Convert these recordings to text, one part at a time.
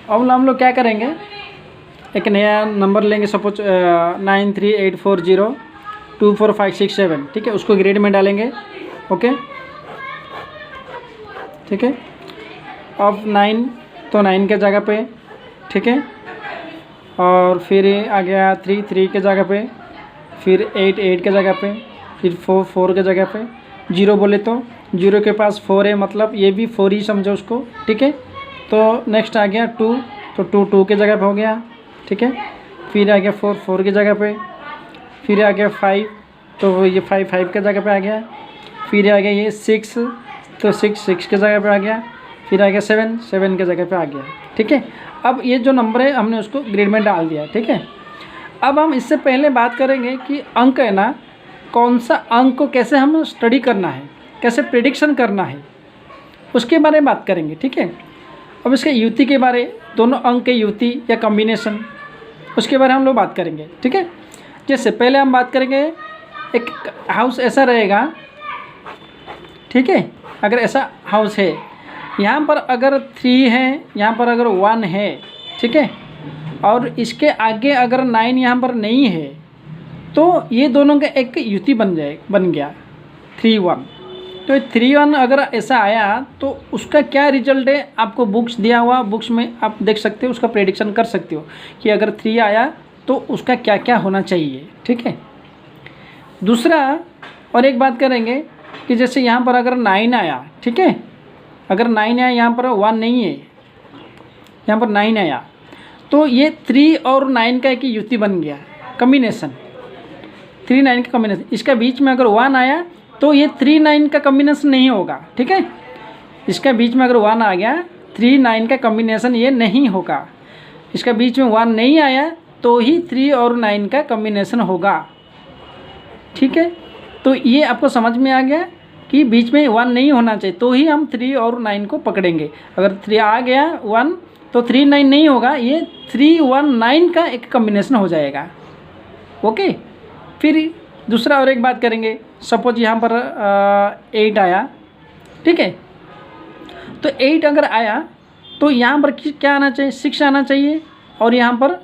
अब हम लोग क्या करेंगे, एक नया नंबर लेंगे, सपोज 9384024567, ठीक है, उसको ग्रेड में डालेंगे। ओके, ठीक है। अब 9 तो 9 के जगह पे, ठीक है, और फिर आ गया 3 के जगह पे, फिर 8 के जगह पे, फिर 4 के जगह पे, 0 बोले तो 0 के पास 4 है, मतलब ये भी 4 ही समझो उसको, ठीक है। तो नेक्स्ट आ गया 2, तो 2 के जगह पे हो गया, ठीक है। फिर आ गया 4 की जगह पे, फिर आ गया 5, तो ये 5 के जगह पे आ गया। फिर आ गया ये 6, तो 6 के जगह पे आ गया। फिर आ गया 7 के जगह पे आ गया, ठीक है। अब ये जो नंबर है हमने उसको ग्रिड में डाल दिया, ठीक है। अब हम इससे पहले बात करेंगे कि अंक है ना, कौन सा अंक को कैसे हम स्टडी करना है, कैसे प्रिडिक्शन करना है, उसके बारे में बात करेंगे, ठीक है। अब इसके युति के बारे, दोनों अंक के युति या कॉम्बिनेशन, उसके बारे में हम लोग बात करेंगे, ठीक है। जैसे पहले हम बात करेंगे, एक हाउस ऐसा रहेगा, ठीक है। अगर ऐसा हाउस है, यहाँ पर अगर 3 है, यहाँ पर अगर 1 है, ठीक है, और इसके आगे अगर 9 यहाँ पर नहीं है, तो ये दोनों का एक युति बन गया 3-1। तो 3-1 अगर ऐसा आया तो उसका क्या रिजल्ट है, आपको बुक्स दिया हुआ, बुक्स में आप देख सकते हो, उसका प्रेडिक्शन कर सकते हो कि अगर 3 आया तो उसका क्या क्या होना चाहिए, ठीक है। दूसरा और एक बात करेंगे कि जैसे यहाँ पर अगर 9 आया, ठीक है, अगर 9 आया, यहाँ पर 1 नहीं है, यहाँ पर 9 आया, तो ये 3 और 9 का एक युति बन गया, कॉम्बिनेशन, 3-9 का कॉम्बिनेशन। इसका बीच में अगर 1 आया तो ये 3-9 का कॉम्बिनेशन नहीं होगा, ठीक है। इसका बीच में अगर 1 आ गया, 3-9 का कॉम्बिनेशन ये नहीं होगा। इसका बीच में 1 नहीं आया तो ही 3 और 9 का कॉम्बिनेशन होगा, ठीक है। तो ये आपको समझ में आ गया कि बीच में 1 नहीं होना चाहिए, तो ही हम 3 और 9 को पकड़ेंगे। अगर 3 आ गया 1 तो 3-9 नहीं होगा, ये 3-1-9 का एक कॉम्बिनेशन हो जाएगा। ओके, फिर दूसरा और एक बात करेंगे, सपोज यहाँ पर 8 आया, ठीक है। तो 8 अगर आया तो यहाँ पर क्या आना चाहिए, 6 आना चाहिए, और यहाँ पर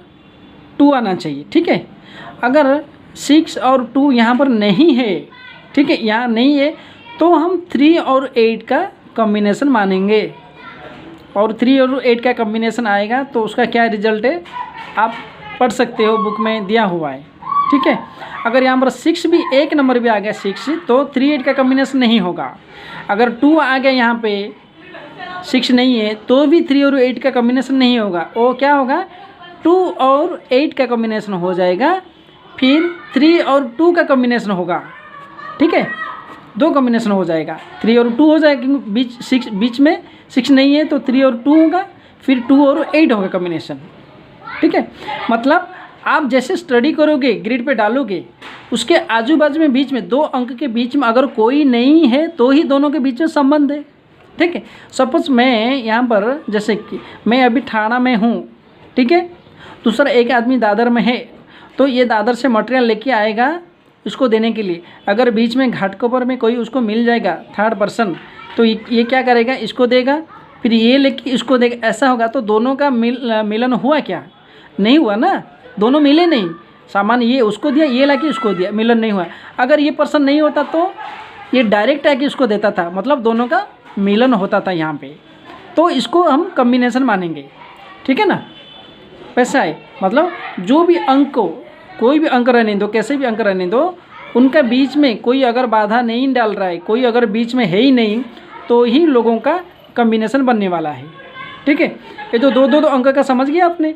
2 आना चाहिए, ठीक है। अगर 6 और 2 यहाँ पर नहीं है, ठीक है, यहाँ नहीं है, तो हम 3 और 8 का कॉम्बिनेशन मानेंगे, और 3 और 8 का कॉम्बिनेशन आएगा तो उसका क्या रिजल्ट है आप पढ़ सकते हो, बुक में दिया हुआ है, ठीक है। अगर यहाँ पर 6 भी, एक नंबर भी आ गया 6, तो 3-8 का कॉम्बिनेशन नहीं होगा। अगर 2 आ गया, यहाँ पे 6 नहीं है, तो भी 3 और 8 का कॉम्बिनेशन नहीं होगा। वो क्या होगा, 2 और 8 का कॉम्बिनेशन हो जाएगा, फिर 3 और 2 का कॉम्बिनेशन होगा, ठीक है। 2 कॉम्बिनेशन हो जाएगा, 3 और 2 हो जाएगा, क्योंकि बीच में 6 नहीं है, तो 3 और 2 होगा, फिर 2 और 8 होगा कॉम्बिनेशन, ठीक है। मतलब आप जैसे स्टडी करोगे, ग्रिड पे डालोगे, उसके आजू बाजू में बीच में 2 अंक के बीच में अगर कोई नहीं है तो ही दोनों के बीच में संबंध है, ठीक है। सपोज मैं यहाँ पर, जैसे कि मैं अभी ठाणा में हूँ, ठीक है, दूसरा एक आदमी दादर में है, तो ये दादर से मटेरियल लेके आएगा इसको देने के लिए। अगर बीच में घाटकोपर में कोई उसको मिल जाएगा, थर्ड पर्सन, तो ये क्या करेगा, इसको देगा, फिर ये लेके इसको देगा, ऐसा होगा। तो दोनों का मिलन हुआ क्या, नहीं हुआ ना, दोनों मिले नहीं, सामान ये उसको दिया, ये लाके उसको दिया, मिलन नहीं हुआ। अगर ये पर्सन नहीं होता तो ये डायरेक्ट आके उसको देता था, मतलब दोनों का मिलन होता था यहाँ पे, तो इसको हम कॉम्बिनेशन मानेंगे, ठीक है ना। वैसा है, मतलब जो भी अंक को, कोई भी अंक रहने दो, कैसे भी अंक रहने दो, उनका बीच में कोई अगर बाधा नहीं डाल रहा है, कोई अगर बीच में है ही नहीं, तो ही लोगों का कॉम्बिनेशन बनने वाला है, ठीक है। ये जो दो अंक का समझ गया आपने,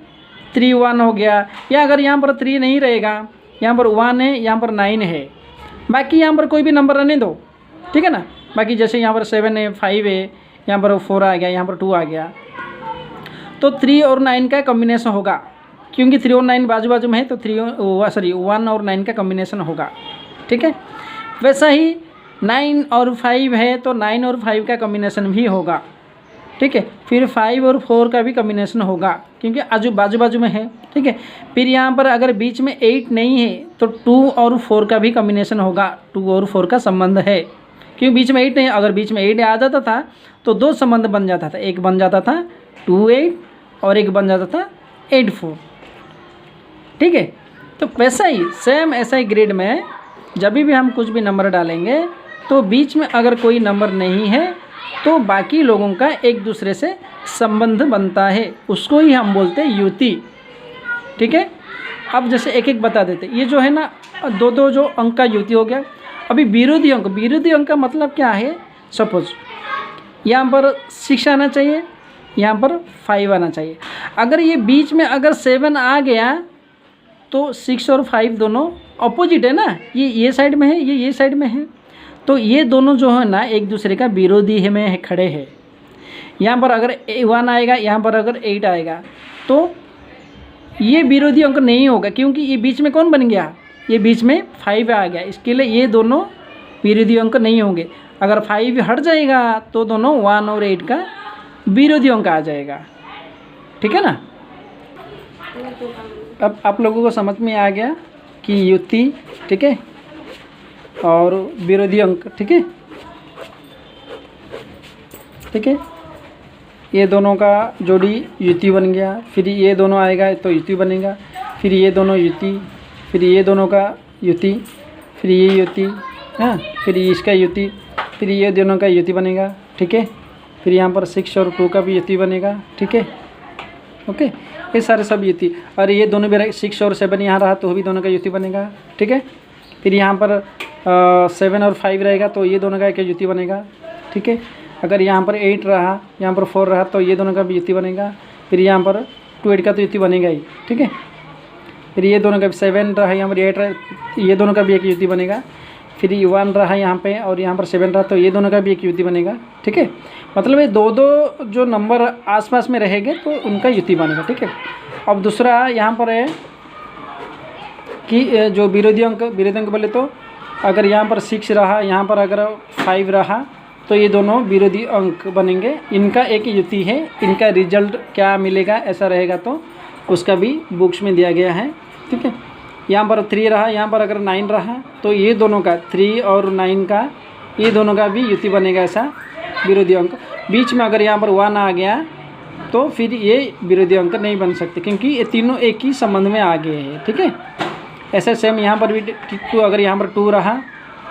3-1 हो गया, या अगर यहाँ पर 3 नहीं रहेगा, यहाँ पर 1 है, यहाँ पर 9 है, बाकी यहाँ पर कोई भी नंबर रहने दो, ठीक है ना। बाकी जैसे यहाँ पर 7 है, 5 है, यहाँ पर 4 आ गया, यहाँ पर 2 आ गया, तो 3 और 9 का कॉम्बिनेशन होगा, क्योंकि 3 और 9 बाजू बाजू में है, तो 1 और 9 का कॉम्बिनेशन होगा, ठीक है। वैसा ही 9 और 5 है, तो 9 और 5 का कॉम्बिनेशन भी होगा, ठीक है। फिर 5 और 4 का भी कॉम्बिनेशन होगा, क्योंकि बाजू बाजू में है, ठीक है। फिर यहाँ पर अगर बीच में 8 नहीं है, तो 2 और 4 का भी कॉम्बिनेशन होगा, 2 और 4 का संबंध है, क्योंकि बीच में 8 नहीं, अगर बीच में 8 आ जाता था तो 2 संबंध बन जाता था, एक बन जाता था 2-8 और एक बन जाता था 8 4। ठीक है, तो वैसा ही सेम ऐसा ही ग्रिड में जब भी हम कुछ भी नंबर डालेंगे तो बीच में अगर कोई नंबर नहीं है तो बाकी लोगों का एक दूसरे से संबंध बनता है, उसको ही हम बोलते हैं युति। ठीक है, अब जैसे एक एक बता देते, ये जो है ना दो दो जो अंक का युति हो गया। अभी विरोधी अंक का मतलब क्या है, सपोज यहाँ पर 6 आना चाहिए, यहाँ पर 5 आना चाहिए। अगर ये बीच में अगर 7 आ गया तो 6 और 5 दोनों अपोजिट है ना, ये साइड में है, ये साइड में है, तो ये दोनों जो है ना एक दूसरे का विरोधी में खड़े हैं। यहाँ पर अगर 1 आएगा, यहाँ पर अगर 8 आएगा तो ये विरोधी अंक नहीं होगा, क्योंकि ये बीच में कौन बन गया, ये बीच में 5 आ गया, इसके लिए ये दोनों विरोधी अंक नहीं होंगे। अगर 5 हट जाएगा तो दोनों 1 और 8 का विरोधी अंक आ जाएगा। ठीक है ना। अब आप लोगों को समझ में आ गया कि युति, ठीक है, और विरोधी अंक। ठीक है, ठीक है, ये दोनों का जोड़ी युति बन गया, फिर ये दोनों आएगा तो युति बनेगा, फिर ये दोनों युति, फिर ये दोनों का युति, फिर ये युति, हाँ, फिर इसका युति, फिर ये दोनों का युति बनेगा। ठीक है, फिर यहाँ पर 6 और 2 का भी युति बनेगा। ठीक है, ओके, ये सारे सब युति। और ये दोनों भी 6 और 7 यहाँ रहा तो भी दोनों का युति बनेगा। ठीक है, फिर यहाँ पर 7 और 5 रहेगा तो ये दोनों का एक युति बनेगा। ठीक है, अगर यहाँ पर 8 रहा, यहाँ पर 4 रहा तो ये दोनों का भी युति बनेगा। फिर यहाँ पर 2 8 का तो युति बनेगा ही। ठीक है, फिर ये दोनों का भी 7 रहा, यहाँ पर 8 रहा, ये दोनों का भी एक युति बनेगा। फिर 1 रहा यहाँ पे और यहाँ पर 7 रहा तो ये दोनों का भी एक युति बनेगा। ठीक है, मतलब ये दो दो जो नंबर आसपास में रहेंगे तो उनका युति बनेगा। ठीक है, अब दूसरा यहाँ पर है कि जो विरोधी अंक बोले तो अगर यहाँ पर 6 रहा, यहाँ पर अगर 5 रहा तो ये दोनों विरोधी अंक बनेंगे, इनका एक युति है, इनका रिजल्ट क्या मिलेगा ऐसा रहेगा तो उसका भी बुक्स में दिया गया है। ठीक है, यहाँ पर 3 रहा, यहाँ पर अगर 9 रहा तो ये दोनों का 3 और 9 का ये दोनों का भी युति बनेगा ऐसा विरोधी अंक। बीच में अगर यहाँ पर 1 आ गया तो फिर ये विरोधी अंक नहीं बन सकते, क्योंकि ये तीनों एक ही संबंध में आ गए हैं। ठीक है, ऐसे सेम यहाँ पर भी 2, अगर यहाँ पर 2 रहा,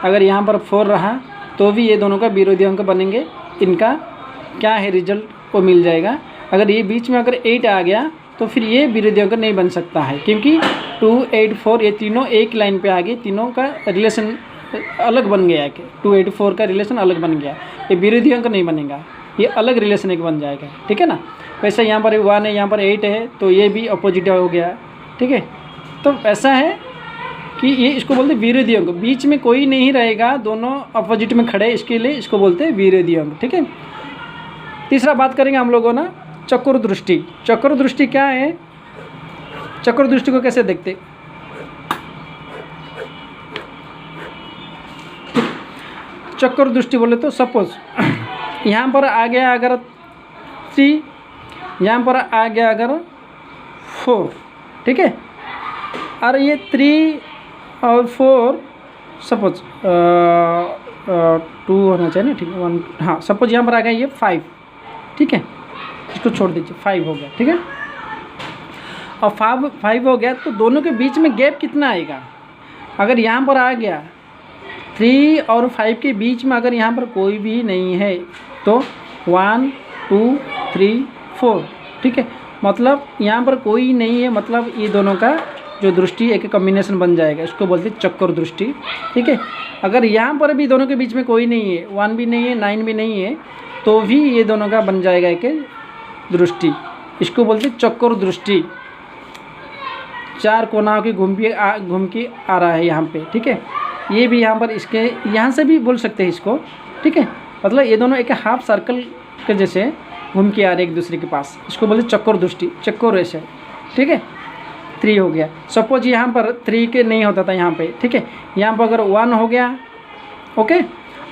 अगर यहाँ पर 4 रहा तो भी ये दोनों का विरोधी अंक बनेंगे, इनका क्या है रिजल्ट वो मिल जाएगा। अगर ये बीच में अगर 8 आ गया तो फिर ये विरोधी अंक नहीं बन सकता है, क्योंकि 2 8 4 ये तीनों एक लाइन पे आ गए, तीनों का रिलेशन अलग बन गया है। 2 8 4 का रिलेशन अलग बन गया, ये विरोधी अंक नहीं बनेगा, ये अलग रिलेशन एक बन जाएगा। ठीक है ना। वैसे यहाँ पर 1 है, यहाँ पर 8 है तो ये भी अपोजिट हो गया। ठीक है, तो ऐसा है कि ये इसको बोलते हैं विरोधी अंक, बीच में कोई नहीं रहेगा, दोनों अपोजिट में खड़े, इसके लिए इसको बोलते हैं विरोधी अंक। ठीक है, तीसरा बात करेंगे हम लोगों ना चक्र दृष्टि। चक्र दृष्टि क्या है, चक्र दृष्टि को कैसे देखते। चक्र दृष्टि बोले तो सपोज यहाँ पर आ गया अगर 3, यहाँ पर आ गया अगर 4, ठीक है, और ये 3 और 4 सपोज 2 होना चाहिए ना, ठीक है 1, हाँ सपोज यहाँ पर आ गया ये 5, ठीक है, इसको छोड़ दीजिए 5 हो गया। ठीक है, और 5 हो गया तो दोनों के बीच में गैप कितना आएगा। अगर यहाँ पर आ गया 3 और 5 के बीच में अगर यहाँ पर कोई भी नहीं है तो 1 2 3 4, ठीक है, मतलब यहाँ पर कोई नहीं है, मतलब ये दोनों का जो दृष्टि एक कॉम्बिनेशन बन जाएगा, इसको बोलते हैं चक्र दृष्टि। ठीक है, अगर यहाँ पर भी दोनों के बीच में कोई नहीं है, 1 भी नहीं है 9 भी नहीं है, तो भी ये दोनों का बन जाएगा एक दृष्टि, इसको बोलते हैं चक्र दृष्टि। 4 कोनाओं की घूम के आ रहा है यहाँ पे। ठीक है, ये भी यहाँ पर इसके यहाँ से भी बोल सकते हैं इसको। ठीक है, मतलब ये दोनों एक हाफ सर्कल के जैसे घूम के आ रहे एक दूसरे के पास, इसको बोलते चक्कर दृष्टि, चक्कर रेशा। ठीक है, 3 हो गया। सपोज यहाँ पर 3 के नहीं होता था यहाँ पे, ठीक है, यहाँ पर अगर 1 हो गया, ओके,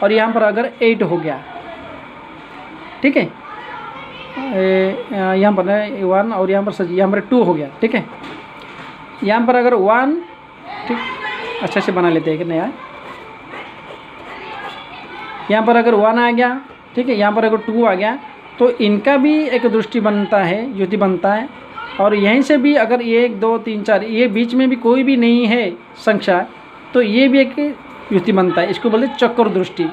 और यहाँ पर अगर 8 हो गया, ठीक है, यहाँ पर 1 और यहाँ पर 2 हो गया। ठीक है, यहाँ पर अगर 1, ठीक, अच्छा से बना लेते हैं कि नया, यहाँ पर अगर 1 आ गया, ठीक है, यहाँ पर अगर 2 आ गया तो इनका भी एक दृष्टि बनता है, युति बनता है। और यहीं से भी अगर 1 2 3 4 ये बीच में भी कोई भी नहीं है संख्या, तो ये भी एक युति बनता है, इसको बोलते हैं चक्र दृष्टि।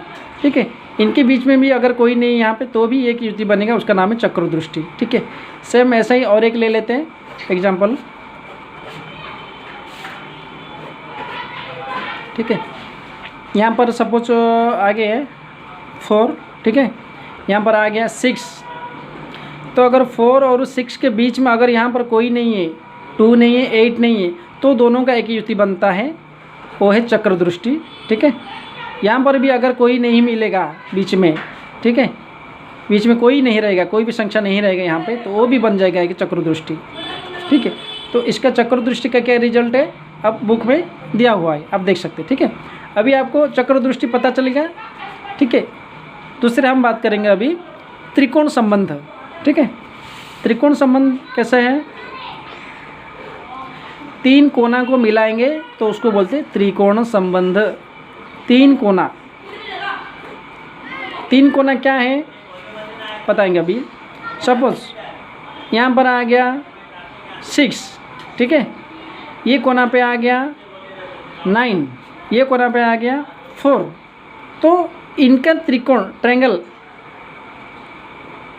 ठीक है, इनके बीच में भी अगर कोई नहीं यहाँ पे तो भी एक युति बनेगा, उसका नाम है चक्र दृष्टि। ठीक है, सेम ऐसा ही और एक ले लेते हैं एग्जाम्पल। ठीक है, यहाँ पर सपोज आगे है 4, ठीक है, यहाँ पर आ गया 6। तो अगर 4 और 6 के बीच में अगर यहाँ पर कोई नहीं है, 2 नहीं है, 8 नहीं है, तो दोनों का एक युति बनता है, वो है चक्र दृष्टि। ठीक है, यहाँ पर भी अगर कोई नहीं मिलेगा बीच में, ठीक है, बीच में कोई नहीं रहेगा, कोई भी संख्या नहीं रहेगा यहाँ पे, तो वो भी बन जाएगा एक चक्र दृष्टि। ठीक है, तो इसका चक्र दृष्टि का क्या रिजल्ट है, अब बुक में दिया हुआ है, आप देख सकते हैं। ठीक है, अभी आपको चक्र दृष्टि पता चलेगा। ठीक है, दूसरे हम बात करेंगे अभी त्रिकोण संबंध। ठीक है, त्रिकोण संबंध कैसे है, 3 कोना को मिलाएंगे तो उसको बोलते हैं त्रिकोण संबंध। 3 कोना, 3 कोना क्या है बताएंगे अभी। सपोज यहाँ पर आ गया 6, ठीक है, ये कोना पे आ गया 9, ये कोना पे आ गया 4, तो इनका त्रिकोण ट्रायंगल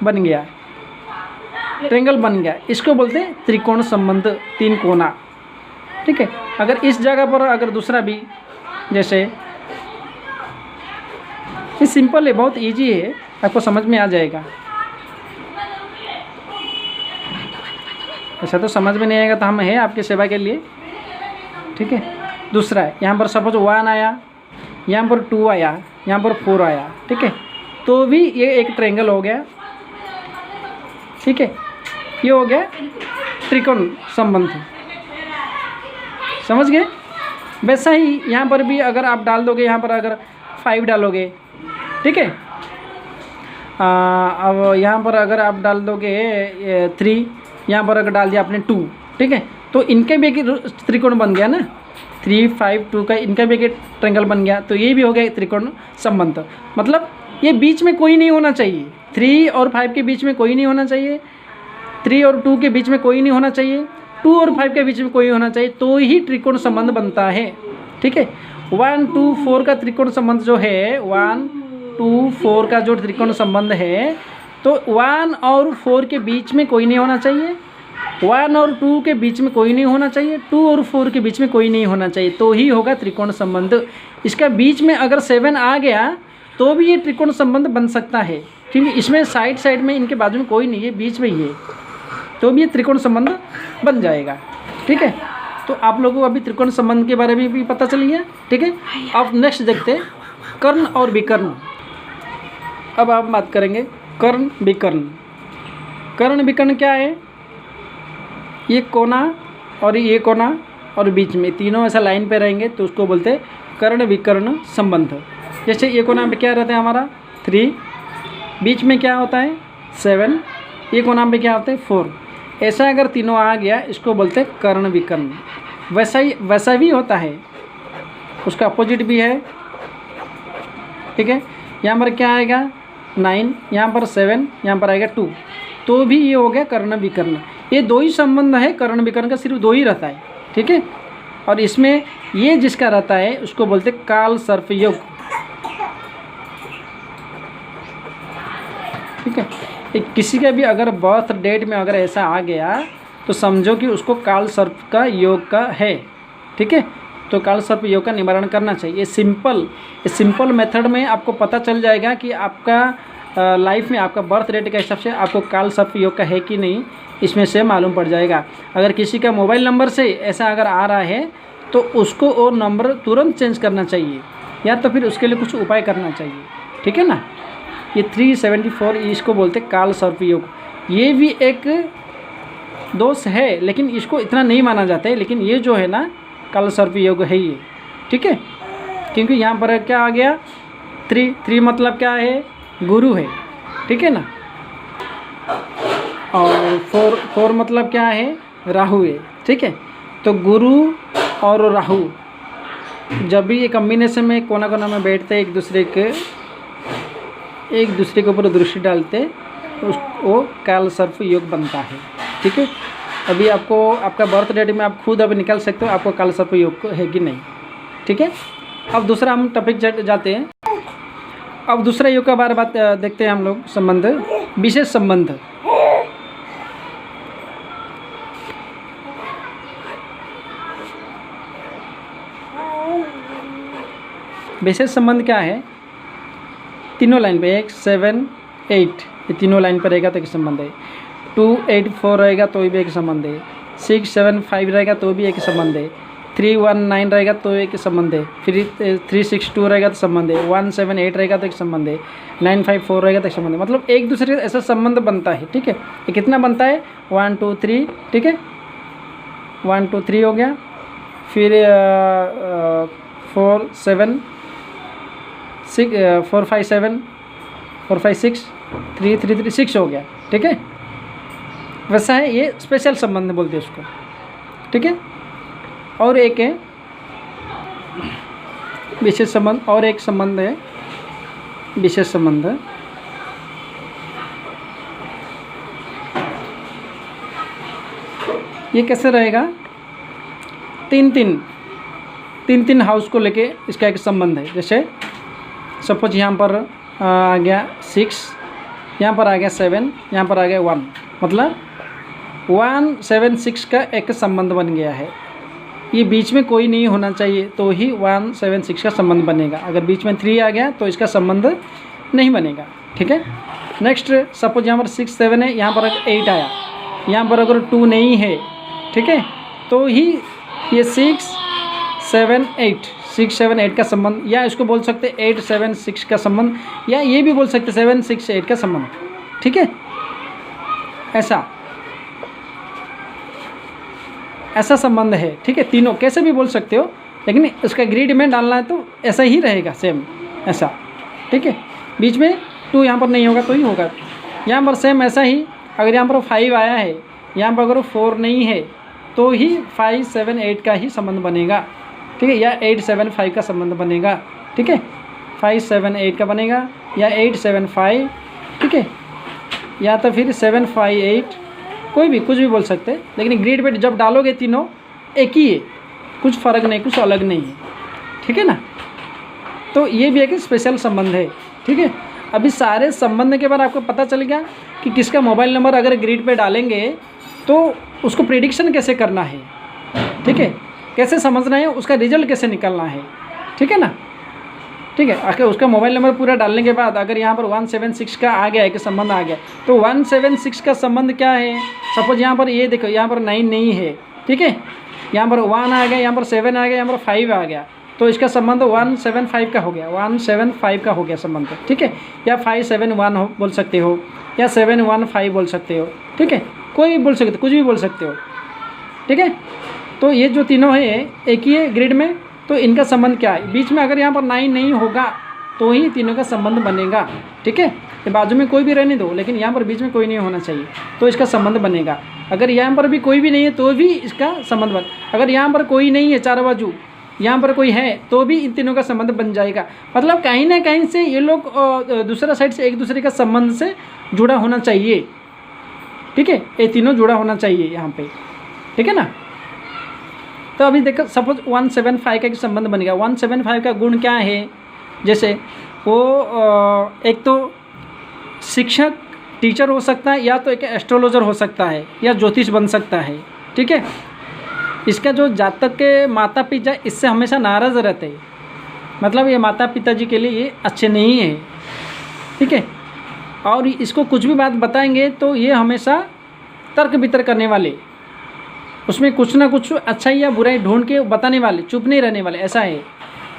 बन गया, ट्रायंगल बन गया, इसको बोलते हैं त्रिकोण संबंध, 3 कोना। ठीक है, अगर इस जगह पर अगर दूसरा भी, जैसे ये सिंपल है, बहुत इजी है, आपको समझ में आ जाएगा। ऐसा तो समझ में नहीं आएगा तो हम हैं आपकी सेवा के लिए। ठीक है, दूसरा है, यहाँ पर सपोज 1 आया, यहाँ पर 2 आया, यहाँ पर 4 आया। ठीक है, तो भी ये एक ट्रायंगल हो गया। ठीक है, ये हो गया त्रिकोण संबंध, समझ गए। वैसा ही यहाँ पर भी अगर आप डाल दोगे, यहाँ पर अगर 5 डालोगे, ठीक है, अब यहाँ पर अगर आप डाल दोगे 3, यहाँ पर अगर डाल दिया आपने 2, ठीक है, तो इनके भी एक त्रिकोण बन गया ना, 3 5 2 का इनका भी एक ट्रायंगल बन गया, तो ये भी हो गया त्रिकोण संबंध। मतलब ये बीच में कोई नहीं होना चाहिए, 3 और 5 के बीच में कोई नहीं होना चाहिए, 3 और 2 के बीच में कोई नहीं होना चाहिए, 2 और 5 के बीच में कोई होना चाहिए, तो ही त्रिकोण संबंध बनता है। ठीक है, 1 2 4 का त्रिकोण संबंध जो है, 1 2 4 का जो त्रिकोण संबंध है, तो 1 और 4 के बीच में कोई नहीं होना चाहिए, 1 और 2 के बीच में कोई नहीं होना चाहिए, 2 और 4 के बीच में कोई नहीं होना चाहिए, तो ही होगा त्रिकोण संबंध। इसका बीच में अगर 7 आ गया तो भी ये त्रिकोण संबंध बन सकता है, क्योंकि इसमें साइड साइड में इनके बाजू में कोई नहीं है, बीच में ही है, तो भी ये त्रिकोण संबंध बन जाएगा। ठीक है, तो आप लोगों को अभी त्रिकोण संबंध के बारे में भी पता चल गया। ठीक है, अब नेक्स्ट देखते हैं कर्ण और विकर्ण। अब आप बात करेंगे कर्ण विकर्ण। कर्ण विकर्ण क्या है, ये कोना और ये कोना और बीच में तीनों ऐसा लाइन पे रहेंगे तो उसको बोलते हैं कर्ण विकर्ण संबंध। जैसे ये कोना पे क्या रहता है हमारा 3, बीच में क्या होता है 7, ये कोना पे क्या होता है 4। ऐसा अगर तीनों आ गया इसको बोलते हैं कर्ण विकर्ण। वैसा भी होता है, उसका अपोजिट भी है। ठीक है, यहाँ पर क्या आएगा 9, यहाँ पर 7, यहाँ पर आएगा 2, तो भी ये हो गया कर्ण विकर्ण। ये 2 ही संबंध है, कर्ण विकर्ण का सिर्फ 2 ही रहता है। ठीक है, और इसमें ये जिसका रहता है उसको बोलते हैं काल सर्प योग। ठीक है, किसी का भी अगर बर्थ डेट में अगर ऐसा आ गया तो समझो कि उसको काल सर्प का योग का है। ठीक है, तो काल सर्प योग का निवारण करना चाहिए। सिंपल मेथड में आपको पता चल जाएगा कि आपका लाइफ में आपका बर्थ डेट के हिसाब से आपको काल सर्प योग का है कि नहीं, इसमें से मालूम पड़ जाएगा। अगर किसी का मोबाइल नंबर से ऐसा अगर आ रहा है तो उसको वो नंबर तुरंत चेंज करना चाहिए, या तो फिर उसके लिए कुछ उपाय करना चाहिए। ठीक है ना, ये 374 इसको बोलते काल सर्प योग। ये भी एक दोष है, लेकिन इसको इतना नहीं माना जाता है, लेकिन ये जो है ना काल सर्प योग है ये। ठीक है, क्योंकि यहाँ पर क्या आ गया 3 मतलब क्या है गुरु है। ठीक है ना, और 4 मतलब क्या है राहु है। ठीक है, तो गुरु और राहु जब भी ये कॉम्बिनेशन में कोना कोना में बैठते हैं, एक दूसरे के ऊपर दृष्टि डालते, वो कालसर्प योग बनता है। ठीक है, अभी आपको आपका बर्थ डेट में आप खुद अभी निकाल सकते हो आपको कालसर्प योग है कि नहीं। ठीक है, अब दूसरा हम टॉपिक जाते हैं। अब दूसरा योग का बात देखते हैं हम लोग, संबंध, विशेष संबंध। विशेष संबंध क्या है? तीनों लाइन पे 1, 7, 8 ये तीनों लाइन पर रहेगा तो एक संबंध है। 2, 8, 4 रहेगा तो भी एक संबंध है। 6, 7, 5 रहेगा तो भी एक संबंध है। 3, 1, 9 रहेगा तो एक संबंध है। फिर 3, 6, 2 रहेगा तो संबंध है। 1, 7, 8 रहेगा तो एक संबंध है। 9, 5, 4 रहेगा तो एक संबंध है। मतलब एक दूसरे का ऐसा संबंध बनता है। ठीक है, ये कितना बनता है? 1, 2, 3। ठीक है, 1, 2, 3 हो गया। फिर 4, 7, 6, 4, 5, 7, 4, 5, 6, 3, 3, 3, 6 हो गया। ठीक है, वैसा है, ये स्पेशल संबंध बोलते हैं उसको। ठीक है, और एक है विशेष संबंध, और एक संबंध है विशेष संबंध। ये कैसे रहेगा? 3 हाउस को लेके इसका एक संबंध है। जैसे सपोज यहाँ पर आ गया 6, यहाँ पर आ गया 7, यहाँ पर आ गया 1, मतलब 1, 7, 6 का एक संबंध बन गया है। ये बीच में कोई नहीं होना चाहिए तो ही 1, 7, 6 का संबंध बनेगा। अगर बीच में 3 आ गया तो इसका संबंध नहीं बनेगा। ठीक है, नेक्स्ट सपोज यहाँ पर 6, 7 है, यहाँ पर अगर 8 आया, यहाँ पर अगर 2 नहीं है, ठीक है, तो ही ये 6, 7, 8 6, 7, 8 का संबंध, या इसको बोल सकते 8, 7, 6 का संबंध, या ये भी बोल सकते 7, 6, 8 का संबंध। ठीक है, ऐसा संबंध है। ठीक है, तीनों कैसे भी बोल सकते हो, लेकिन उसका ग्रिड में डालना है तो ऐसा ही रहेगा, सेम ऐसा। ठीक है, बीच में 2 यहाँ पर नहीं होगा तो ही होगा। यहाँ पर सेम ऐसा ही, अगर यहाँ पर 5 आया है, यहाँ पर अगर 4 नहीं है तो ही 5, 7, 8 का ही संबंध बनेगा। ठीक है, या 8, 7, 5 का संबंध बनेगा। ठीक है, 5, 7, 8 का बनेगा, या 8, 7, 5। ठीक है, या तो फिर 7, 5, 8, कोई भी कुछ भी बोल सकते हैं, लेकिन ग्रिड पे जब डालोगे तीनों एक ही है, कुछ फ़र्क नहीं, कुछ अलग नहीं है। ठीक है ना, तो ये भी एक स्पेशल संबंध है। ठीक है, अभी सारे संबंध के बारे में आपको पता चल गया कि किसका मोबाइल नंबर अगर ग्रिड पे डालेंगे तो उसको प्रेडिक्शन कैसे करना है। ठीक है, कैसे समझना है, उसका रिजल्ट कैसे निकालना है। ठीक है ना, ठीक है, आखिर उसका मोबाइल नंबर पूरा डालने के बाद अगर यहाँ पर 176 का आ गया है कि संबंध आ गया, तो 176 का संबंध क्या है? सपोज यहाँ पर ये देखो, यहाँ पर 9 नहीं है। ठीक है, यहाँ पर 1 आ गया, यहाँ पर 7 आ गया, यहाँ पर 5 आ गया, तो इसका संबंध 175 का हो गया, 175 का हो गया संबंध। ठीक है, या 571 हो बोल सकते हो, या 715 बोल सकते हो। ठीक है, कोई भी बोल सकते हो, कुछ भी बोल सकते हो। ठीक है, तो ये जो तीनों है एक ही है ग्रिड में, तो इनका संबंध क्या है? बीच में अगर यहाँ पर 9 नहीं होगा तो ही तीनों का संबंध बनेगा। ठीक है, ये बाजू में कोई भी रहने दो, लेकिन यहाँ पर बीच में कोई नहीं होना चाहिए तो इसका संबंध बनेगा। अगर यहाँ पर भी कोई भी नहीं है तो भी इसका संबंध बन, अगर यहाँ पर कोई नहीं है, चारों बाजू यहाँ पर कोई है तो भी इन तीनों का संबंध बन जाएगा। मतलब कहीं ना कहीं से ये लोग दूसरा साइड से एक दूसरे का संबंध से जुड़ा होना चाहिए। ठीक है, ये तीनों जुड़ा होना चाहिए यहाँ पे। ठीक है ना, तो अभी देखो सपोज 175 का संबंध बन गया। 175 का गुण क्या है? जैसे वो एक तो शिक्षक टीचर हो सकता है, या तो एक एस्ट्रोलॉजर हो सकता है, या ज्योतिष बन सकता है। ठीक है, इसका जो जातक के माता पिता इससे हमेशा नाराज़ रहते हैं, मतलब ये माता पिताजी के लिए ये अच्छे नहीं है। ठीक है, और इसको कुछ भी बात बताएंगे तो ये हमेशा तर्क वितर्क करने वाले, उसमें कुछ ना कुछ अच्छाई या बुराई ढूंढ के बताने वाले, चुप नहीं रहने वाले, ऐसा है।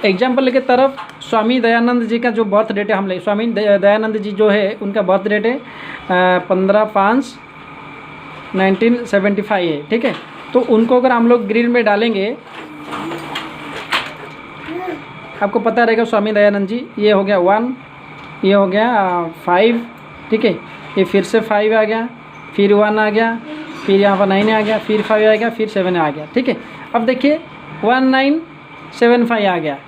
एग्जाम्पल के तरफ स्वामी दयानंद जी का जो बर्थ डेट है हम ले, स्वामी दयानंद जी जो है उनका बर्थ डेट है 15/5/1975 है। ठीक है, तो उनको अगर हम लोग ग्रिड में डालेंगे, आपको पता रहेगा स्वामी दयानंद जी, ये हो गया 1, ये हो गया 5। ठीक है, ये फिर से 5 आ गया, फिर 1 आ गया, फिर यहाँ पर 9 आ गया, फिर 5 आ गया, फिर 7 आ गया। ठीक है, अब देखिए 1975 आ गया,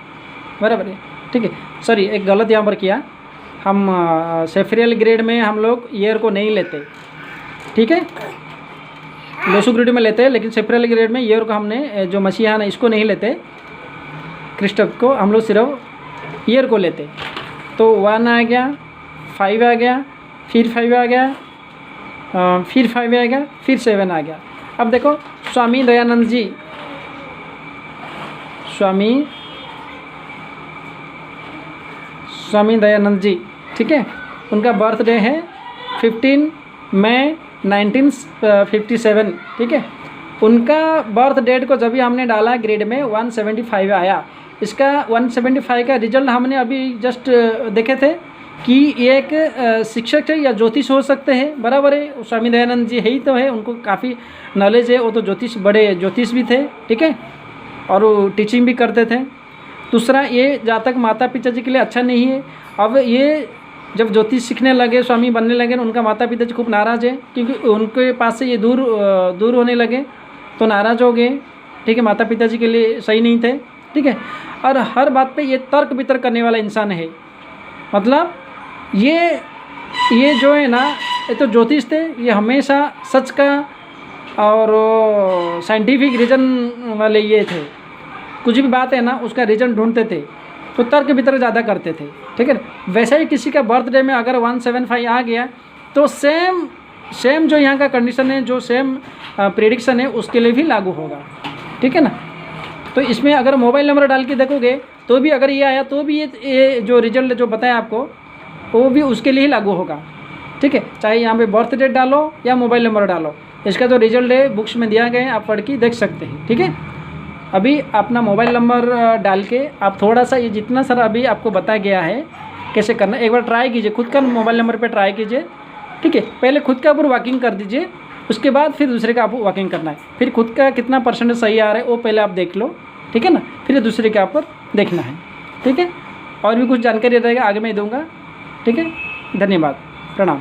बराबर है। ठीक है, सॉरी एक गलत यहाँ पर किया, हम सेफ्रियल ग्रेड में हम लोग ईयर को नहीं लेते, ठीक है। लोसो ग्रेड में लेते हैं, लेकिन सेफ्रियल ग्रेड में ईयर को हमने जो मसीहान है इसको नहीं लेते, क्रिस्टल को हम लोग सिर्फ ईयर को लेते। तो 1 आ गया, 5 आ गया, फिर 5 आ गया, फिर 5 आ गया, फिर 7 आ गया। अब देखो स्वामी दयानंद जी, स्वामी दयानंद जी, ठीक है, उनका बर्थडे है 15 मई 1957, ठीक है। उनका बर्थ डेट को जब भी हमने डाला ग्रेड में 175 आया। इसका 175 का रिजल्ट हमने अभी जस्ट देखे थे कि ये एक शिक्षक है या ज्योतिष हो सकते हैं, बराबर है। स्वामी दयानंद जी है ही तो है, उनको काफ़ी नॉलेज है, वो तो बड़े ज्योतिष भी थे, ठीक है, और वो टीचिंग भी करते थे। दूसरा, ये जातक माता पिता जी के लिए अच्छा नहीं है। अब ये जब ज्योतिष सीखने लगे, स्वामी बनने लगे, उनका माता पिता जी खूब नाराज़ है, क्योंकि उनके पास से ये दूर होने लगे तो नाराज़ हो गए, ठीक है, माता पिता जी के लिए सही नहीं थे, ठीक है। और हर बात पे ये तर्क वितर्क करने वाला इंसान है, मतलब ये जो है ना, ये तो ज्योतिष थे, ये हमेशा सच का और साइंटिफिक रीज़न वाले ये थे। कुछ भी बात है ना, उसका रीज़न ढूंढते थे, तो तर्क वितर्क ज़्यादा करते थे, ठीक है। वैसे ही किसी का बर्थडे में अगर 175 आ गया तो सेम जो यहाँ का कंडीशन है, जो सेम प्रेडिक्शन है, उसके लिए भी लागू होगा, ठीक है ना। तो इसमें अगर मोबाइल नंबर डाल के देखोगे तो भी अगर ये आया तो भी ये जो रिजल्ट जो बताया आपको वो भी उसके लिए ही लागू होगा, ठीक है। चाहे यहाँ पे बर्थ डेट डालो या मोबाइल नंबर डालो, इसका जो रिजल्ट है बुक्स में दिया गया है, आप पढ़ के देख सकते हैं, ठीक है। अभी अपना मोबाइल नंबर डाल के आप थोड़ा सा ये जितना सारा अभी आपको बताया गया है कैसे करना, एक बार ट्राई कीजिए, खुद का मोबाइल नंबर पे ट्राई कीजिए, ठीक है। पहले खुद का ऊपर वॉकिंग कर दीजिए, उसके बाद फिर दूसरे का आपको वॉकिंग करना है। फिर खुद का कितना परसेंटेज सही आ रहा है वो पहले आप देख लो, ठीक है ना, फिर दूसरे के ऊपर देखना है, ठीक है। और भी कुछ जानकारी रहेगा आगे मैं दूँगा, ठीक है। धन्यवाद, प्रणाम।